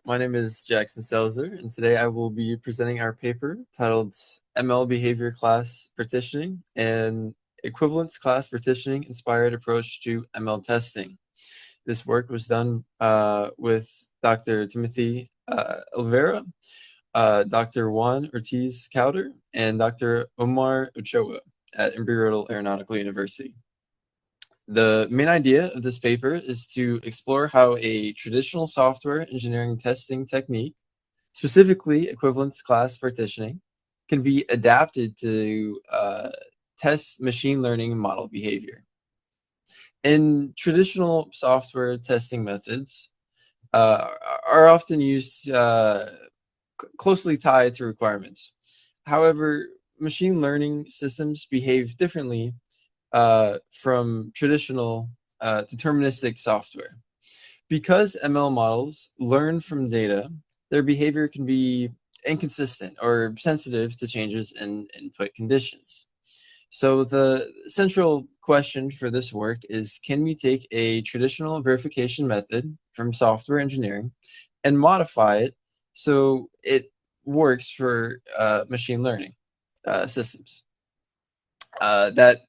My name is Jaxon Selzer, and today I will be presenting our paper titled ML-Behavioral Class Partitioning and Equivalence Class Partitioning-Inspired Approach to ML Testing. This work was done with Dr. Timothy Elvira, Dr. Juan Ortiz Couder, and Dr. Omar Ochoa at Embry-Riddle Aeronautical University. The main idea of this paper is to explore how a traditional software engineering testing technique, specifically equivalence class partitioning, can be adapted to test machine learning model behavior. In traditional software testing methods are often used closely tied to requirements. However, machine learning systems behave differently from traditional deterministic software. Because ML models learn from data, their behavior can be inconsistent or sensitive to changes in input conditions. So the central question for this work is, can we take a traditional verification method from software engineering and modify it so it works for machine learning systems? That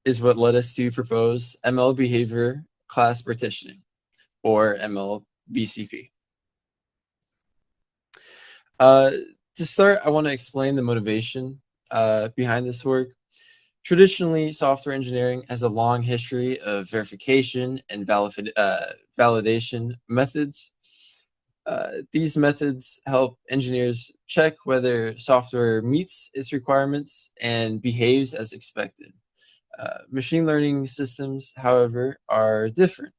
is what led us to propose ML Behavior Class Partitioning, or ML-BPC. To start, I want to explain the motivation behind this work. Traditionally, software engineering has a long history of verification and validation methods. These methods help engineers check whether software meets its requirements and behaves as expected. Machine learning systems, however, are different.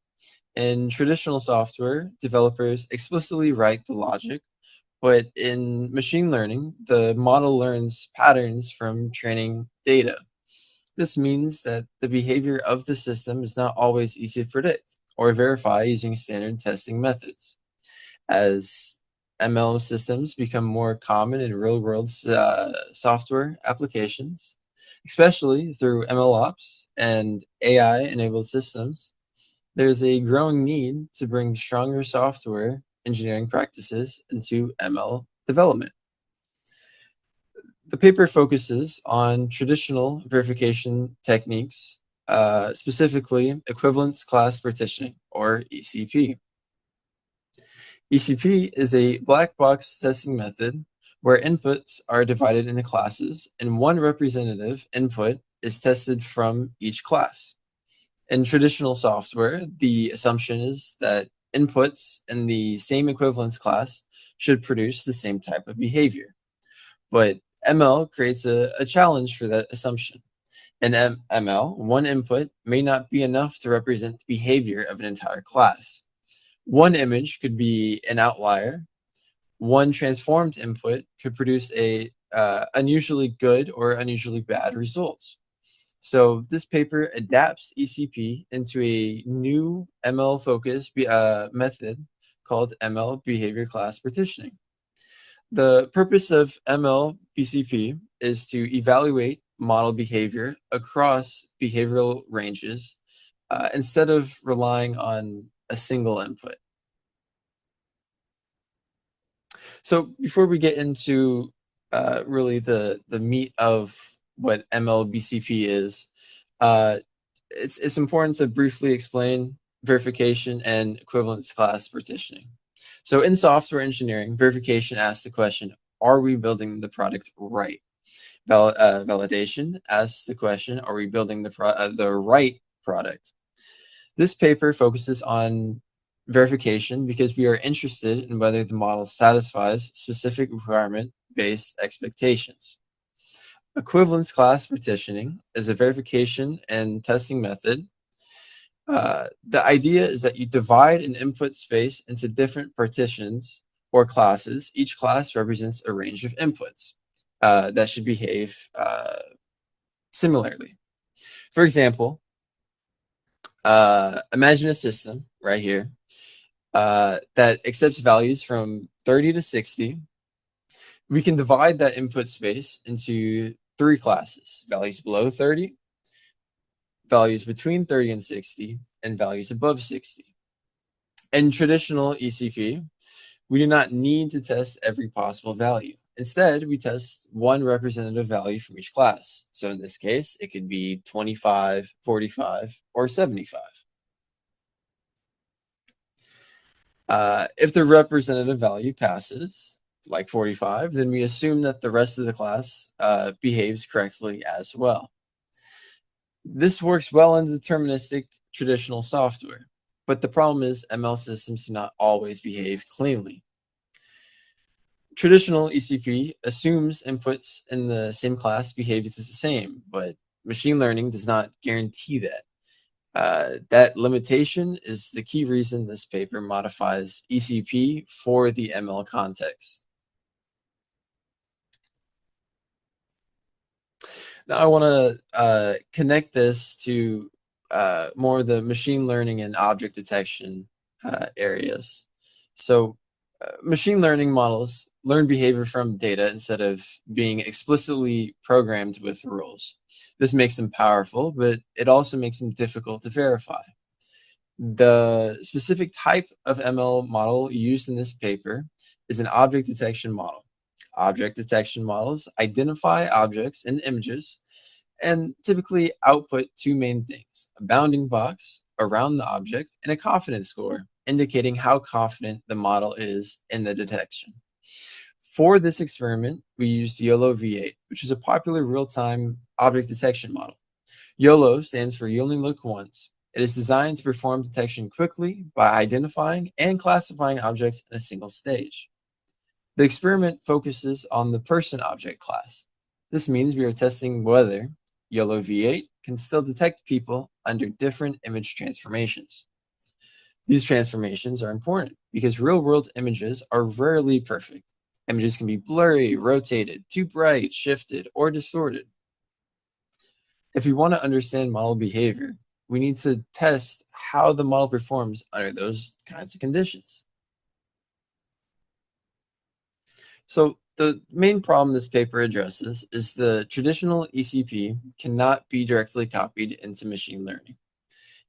In traditional software, developers explicitly write the logic, but in machine learning, the model learns patterns from training data. This means that the behavior of the system is not always easy to predict or verify using standard testing methods. As ML systems become more common in real-world software applications, especially through MLOps and AI-enabled systems, there's a growing need to bring stronger software engineering practices into ML development. The paper focuses on traditional verification techniques, specifically equivalence class partitioning, or ECP. ECP is a black box testing method where inputs are divided into classes and one representative input is tested from each class. In traditional software, the assumption is that inputs in the same equivalence class should produce the same type of behavior. But ML creates a challenge for that assumption. In ML, one input may not be enough to represent the behavior of an entire class. One image could be an outlier. One transformed input could produce a unusually good or unusually bad results. So this paper adapts ECP into a new ML-focused method called ML Behavior Class Partitioning. The purpose of ML-BPC is to evaluate model behavior across behavioral ranges instead of relying on a single input. So before we get into really the meat of what ML-BPC is, it's important to briefly explain verification and equivalence class partitioning. So in software engineering, verification asks the question, are we building the product right? Validation asks the question, are we building the right product? This paper focuses on verification because we are interested in whether the model satisfies specific requirement-based expectations. Equivalence class partitioning is a verification and testing method. The idea is that you divide an input space into different partitions or classes. Each class represents a range of inputs that should behave similarly. For example, imagine a system right here that accepts values from 30 to 60. We can divide that input space into three classes: values below 30, values between 30 and 60, and values above 60. In traditional ECP, We do not need to test every possible value. Instead, we test one representative value from each class. So in this case, it could be 25, 45, or 75. If the representative value passes, like 45, then we assume that the rest of the class behaves correctly as well. This works well in deterministic traditional software, but the problem is ML systems do not always behave cleanly. Traditional ECP assumes inputs in the same class behave the same, but machine learning does not guarantee that. That limitation is the key reason this paper modifies ECP for the ML context. Now I want to connect this to more of the machine learning and object detection areas. So machine learning models learn behavior from data instead of being explicitly programmed with rules. This makes them powerful, but it also makes them difficult to verify. The specific type of ML model used in this paper is an object detection model. Object detection models identify objects and images and typically output two main things: a bounding box around the object and a confidence score, indicating how confident the model is in the detection. For this experiment, we used YOLO V8, which is a popular real-time object detection model. YOLO stands for You Only Look Once. It is designed to perform detection quickly by identifying and classifying objects in a single stage. The experiment focuses on the person object class. This means we are testing whether YOLO V8 can still detect people under different image transformations. These transformations are important because real-world images are rarely perfect. Images can be blurry, rotated, too bright, shifted, or distorted. If we want to understand model behavior, we need to test how the model performs under those kinds of conditions. So the main problem this paper addresses is the traditional ECP cannot be directly copied into machine learning.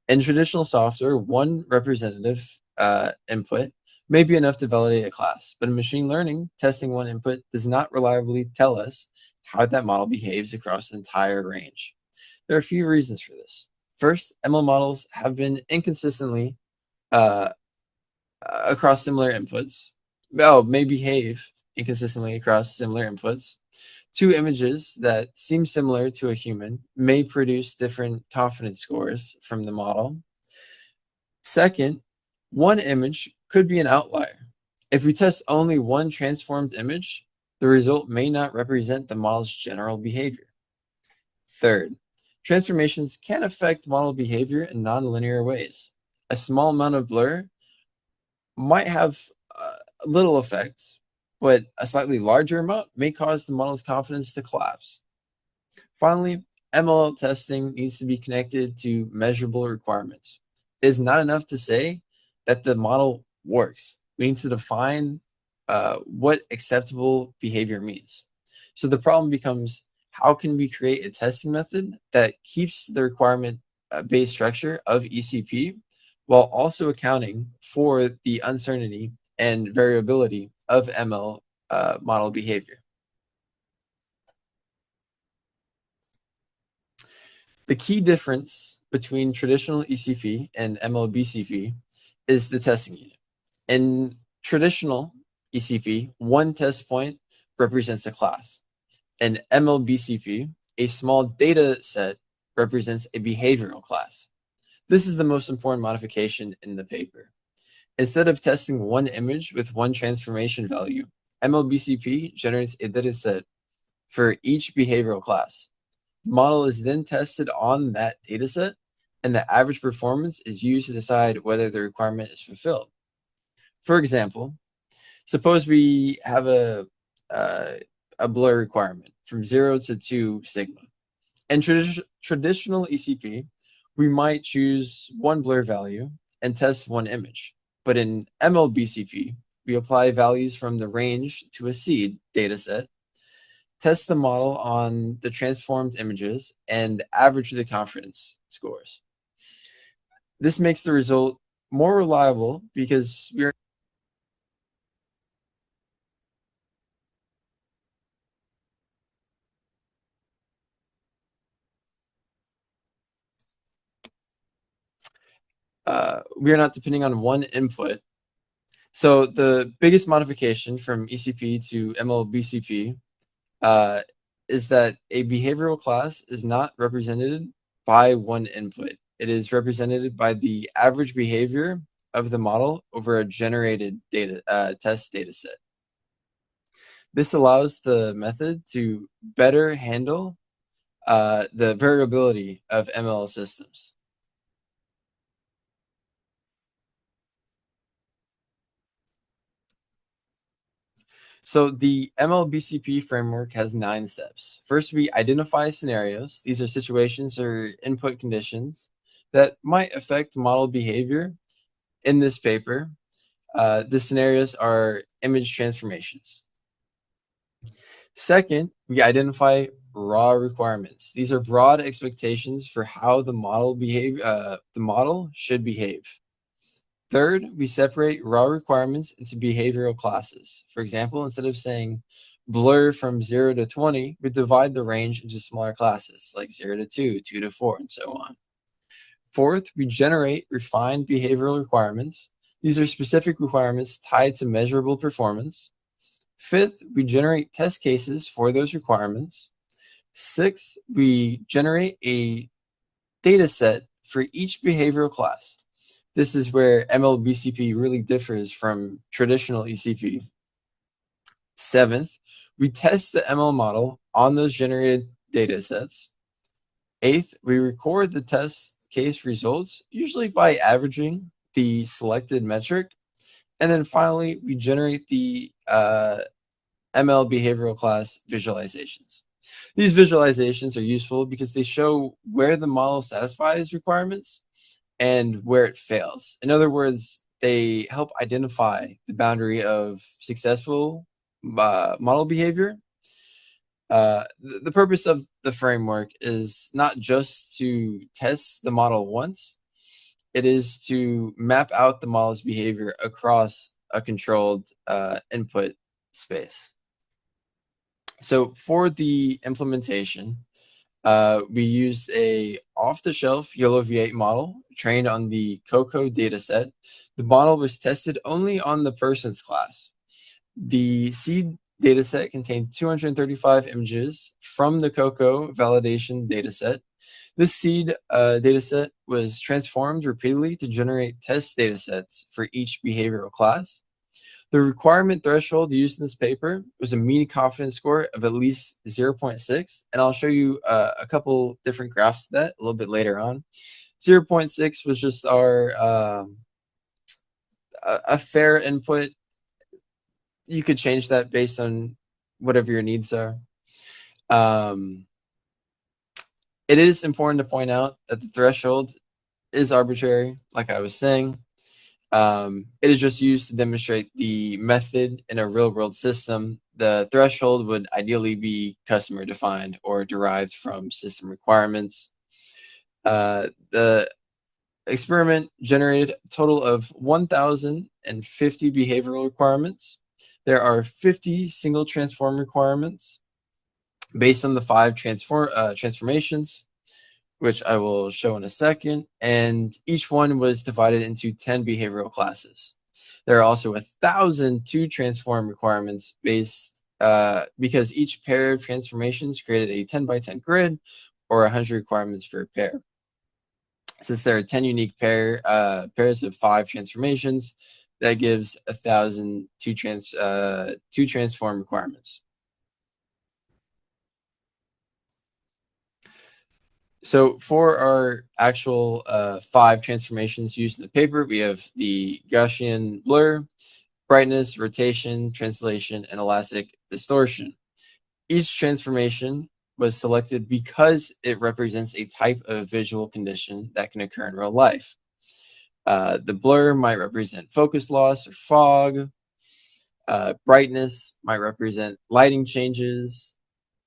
In traditional software, one representative input may be enough to validate a class, but in machine learning, testing one input does not reliably tell us how that model behaves across the entire range. There are a few reasons for this. First, ML models have been inconsistently uh, across similar inputs. May behave inconsistently across similar inputs. Two images that seem similar to a human may produce different confidence scores from the model. Second, one image could be an outlier. If we test only one transformed image, the result may not represent the model's general behavior. Third, transformations can affect model behavior in nonlinear ways. A small amount of blur might have little effect, but a slightly larger amount may cause the model's confidence to collapse. Finally, ML testing needs to be connected to measurable requirements. It is not enough to say that the model works. We need to define what acceptable behavior means. So the problem becomes, how can we create a testing method that keeps the requirement based structure of ECP while also accounting for the uncertainty and variability of ML model behavior? The key difference between traditional ECP and ML-BCP is the testing unit. In traditional ECP, one test point represents a class. In ML-BCP, a small data set represents a behavioral class. This is the most important modification in the paper. Instead of testing one image with one transformation value, ML-BCP generates a data set for each behavioral class. The model is then tested on that dataset, and the average performance is used to decide whether the requirement is fulfilled. For example, suppose we have a blur requirement from 0 to 2 sigma. In traditional ECP, we might choose one blur value and test one image. But in ML-BCP, we apply values from the range to a seed dataset, test the model on the transformed images, and average the confidence scores. This makes the result more reliable because we are not depending on one input. So the biggest modification from ECP to ML-BCP is that a behavioral class is not represented by one input. It is represented by the average behavior of the model over a generated test data set. This allows the method to better handle the variability of ML systems. So the ML-BCP framework has 9 steps. First, we identify scenarios. These are situations or input conditions that might affect model behavior. In this paper, the scenarios are image transformations. Second, we identify raw requirements. These are broad expectations for how the model should behave. Third, we separate raw requirements into behavioral classes. For example, instead of saying blur from 0 to 20, we divide the range into smaller classes like 0 to 2, 2 to 4, and so on. Fourth, we generate refined behavioral requirements. These are specific requirements tied to measurable performance. Fifth, we generate test cases for those requirements. Sixth, we generate a data set for each behavioral class. This is where ML-BCP really differs from traditional ECP. Seventh, we test the ML model on those generated data sets. Eighth, we record the test case results, usually by averaging the selected metric. And then finally, we generate the ML behavioral class visualizations. These visualizations are useful because they show where the model satisfies requirements and where it fails. In other words, they help identify the boundary of successful model behavior. The purpose of the framework is not just to test the model once, it is to map out the model's behavior across a controlled input space. So for the implementation, we used a off-the-shelf YOLO V8 model trained on the COCO dataset. The model was tested only on the persons class. The seed dataset contained 235 images from the COCO validation dataset. This seed dataset was transformed repeatedly to generate test datasets for each behavioral class. The requirement threshold used in this paper was a mean confidence score of at least 0.6, and I'll show you a couple different graphs of that a little bit later on. 0.6 was just our a fair input. You could change that based on whatever your needs are. It is important to point out that the threshold is arbitrary, like I was saying. It is just used to demonstrate the method in a real-world system. The threshold would ideally be customer defined or derived from system requirements. The experiment generated a total of 1,050 behavioral requirements. There are 50 single transform requirements based on the 5 transformations, which I will show in a second, and each one was divided into 10 behavioral classes. There are also 1,000 transform requirements based because each pair of transformations created a 10 by 10 grid or 100 requirements for a pair. Since there are 10 unique pairs of 5 transformations, that gives 1,000 transform requirements. So for our actual 5 transformations used in the paper, we have the Gaussian blur, brightness, rotation, translation, and elastic distortion. Each transformation was selected because it represents a type of visual condition that can occur in real life. The blur might represent focus loss or fog. Brightness might represent lighting changes.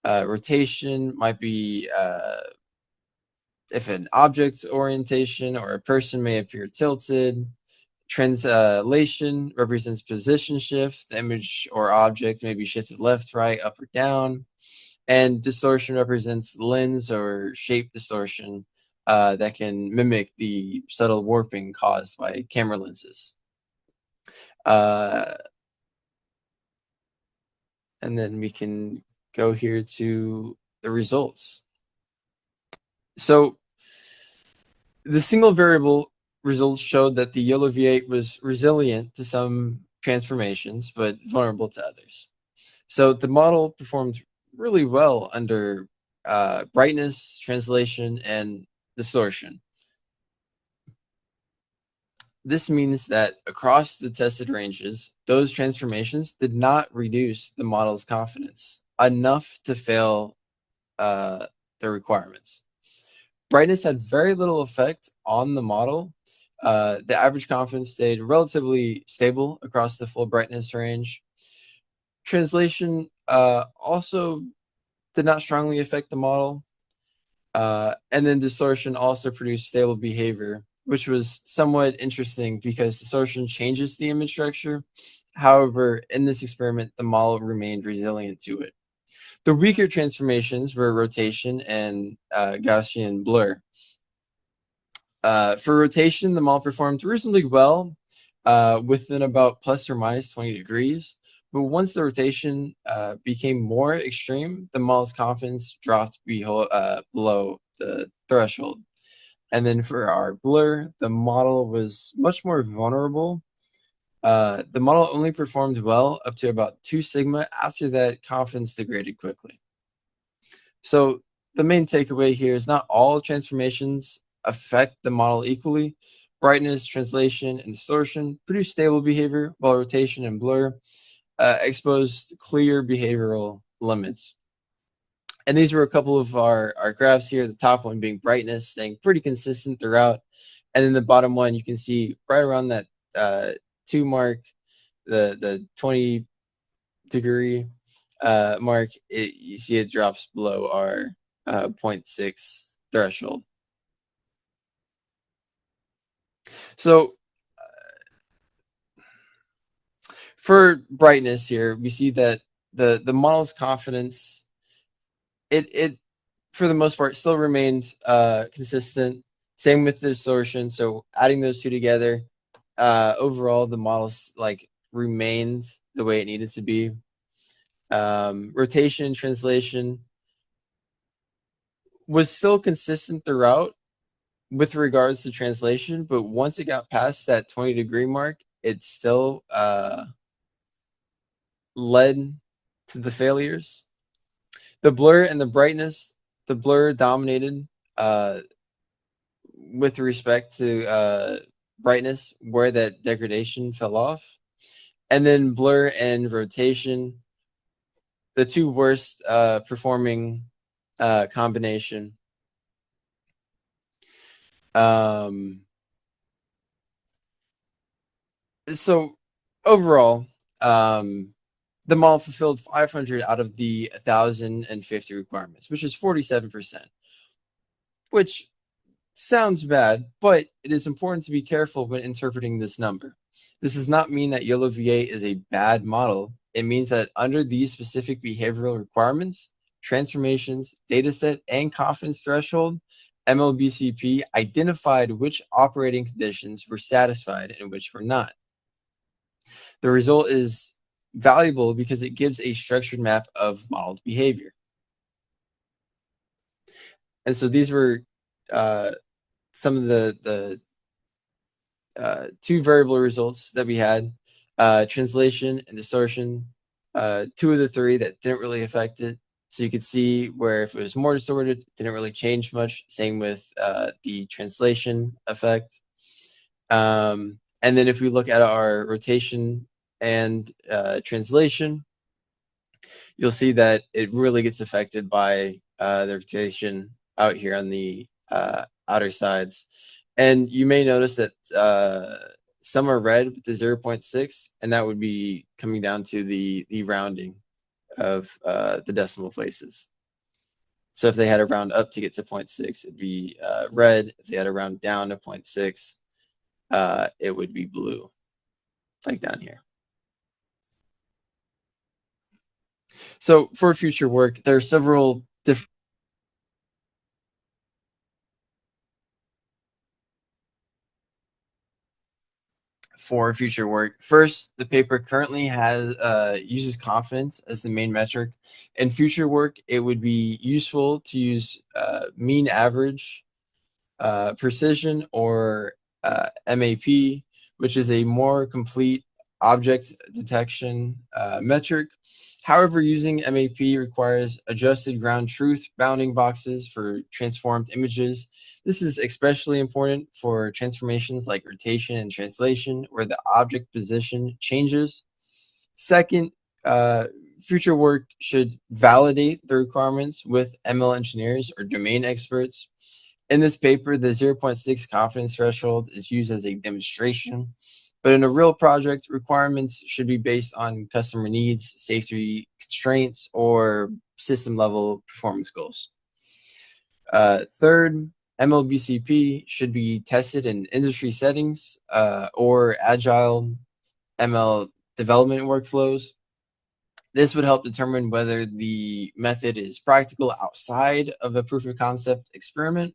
Rotation might be if an object's orientation or a person may appear tilted. Translation represents position shift. The image or object may be shifted left, right, up, or down. And distortion represents lens or shape distortion that can mimic the subtle warping caused by camera lenses. And then we can go here to the results. So the single variable results showed that the YOLO V8 was resilient to some transformations, but vulnerable to others. So the model performed really well under brightness, translation, and distortion. This means that across the tested ranges, those transformations did not reduce the model's confidence enough to fail the requirements. Brightness had very little effect on the model. The average confidence stayed relatively stable across the full brightness range. Translation also did not strongly affect the model. And then distortion also produced stable behavior, which was somewhat interesting because distortion changes the image structure. However, in this experiment, the model remained resilient to it. The weaker transformations were rotation and Gaussian blur. For rotation, the model performed reasonably well within about plus or minus 20 degrees. But once the rotation became more extreme, the model's confidence dropped below the threshold. And then for our blur, the model was much more vulnerable. The model only performed well up to about 2 sigma. After that, confidence degraded quickly. So the main takeaway here is not all transformations affect the model equally. Brightness, translation, and distortion produce stable behavior, while rotation and blur exposed clear behavioral limits. And these were a couple of our graphs here. The top one being brightness, staying pretty consistent throughout. And then the bottom one, you can see right around that 2 mark, the 20 degree mark, you see it drops below our 0.6 threshold. So for brightness here, we see that the model's confidence, it for the most part still remained consistent. Same with the distortion. So adding those two together, overall the model's like remained the way it needed to be. Rotation, translation was still consistent throughout with regards to translation, but once it got past that 20 degree mark, it still led to the failures. The blur and the brightness, the blur dominated with respect to brightness, where that degradation fell off. And then blur and rotation, the two worst performing combination. So overall, the model fulfilled 500 out of the 1,050 requirements, which is 47%, which sounds bad, but it is important to be careful when interpreting this number. This does not mean that YOLO V8 is a bad model. It means that under these specific behavioral requirements, transformations, dataset, and confidence threshold, ML-BPC identified which operating conditions were satisfied and which were not. The result is valuable because it gives a structured map of modeled behavior. And so these were some of the 2 variable results that we had, translation and distortion, 2 of the 3 that didn't really affect it. So you could see where if it was more distorted, it didn't really change much. Same with the translation effect. And then if we look at our rotation and translation, you'll see that it really gets affected by the rotation out here on the outer sides. And you may notice that some are red with the 0.6, and that would be coming down to the rounding of the decimal places. So if they had a round up to get to 0.6, it'd be red. If they had a round down to 0.6, it would be blue, like down here. So for future work, there are several different for future work. First, the paper currently has uses confidence as the main metric. In future work, it would be useful to use mean average, precision, or MAP, which is a more complete object detection metric. However, using MAP requires adjusted ground truth bounding boxes for transformed images. This is especially important for transformations like rotation and translation, where the object position changes. Second, uh, future work should validate the requirements with ML engineers or domain experts. In this paper, the 0.6 confidence threshold is used as a demonstration, but in a real project, requirements should be based on customer needs, safety constraints, or system level performance goals. Third, ML-BCP should be tested in industry settings or agile ML development workflows. This would help determine whether the method is practical outside of a proof of concept experiment.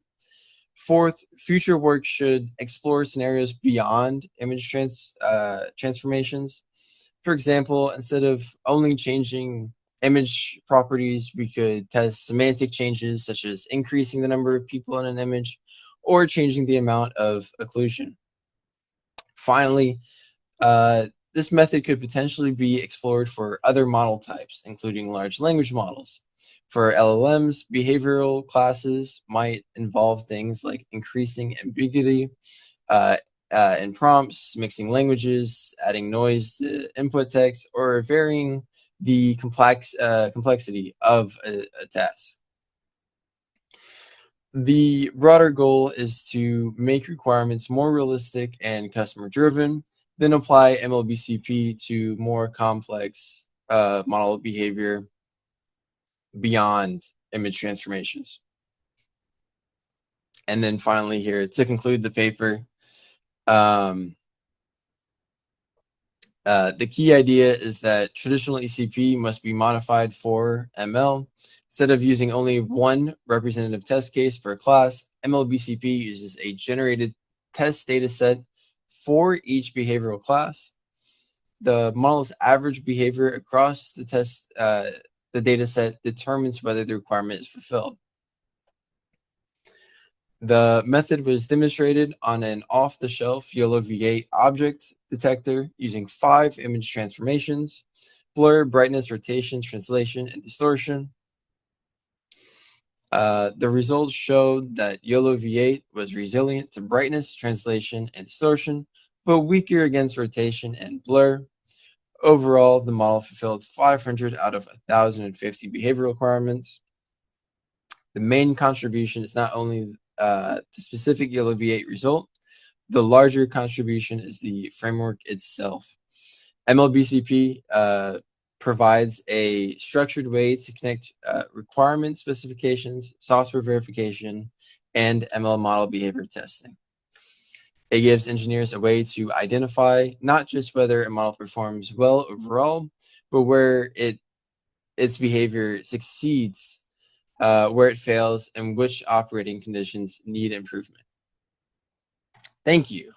Fourth, future work should explore scenarios beyond image transformations. For example, instead of only changing image properties, we could test semantic changes such as increasing the number of people in an image or changing the amount of occlusion. Finally, this method could potentially be explored for other model types, including large language models. For LLMs, behavioral classes might involve things like increasing ambiguity uh, in prompts, mixing languages, adding noise to input text, or varying the complexity of a task. The broader goal is to make requirements more realistic and customer driven, then apply ML-BCP to more complex model behavior beyond image transformations. And then finally here, to conclude the paper, the key idea is that traditional ECP must be modified for ML. Instead of using only one representative test case per class, ML-BCP uses a generated test data set for each behavioral class. The model's average behavior across the data set determines whether the requirement is fulfilled. The method was demonstrated on an off-the-shelf YOLO V8 object detector using 5 image transformations: blur, brightness, rotation, translation, and distortion. The results showed that YOLO V8 was resilient to brightness, translation, and distortion, but weaker against rotation and blur. Overall, the model fulfilled 500 out of 1,050 behavioral requirements. The main contribution is not only the specific YOLO V8 result, the larger contribution is the framework itself. ML-BCP provides a structured way to connect requirement specifications, software verification, and ML model behavior testing. It gives engineers a way to identify not just whether a model performs well overall, but where its behavior succeeds, where it fails, and which operating conditions need improvement. Thank you.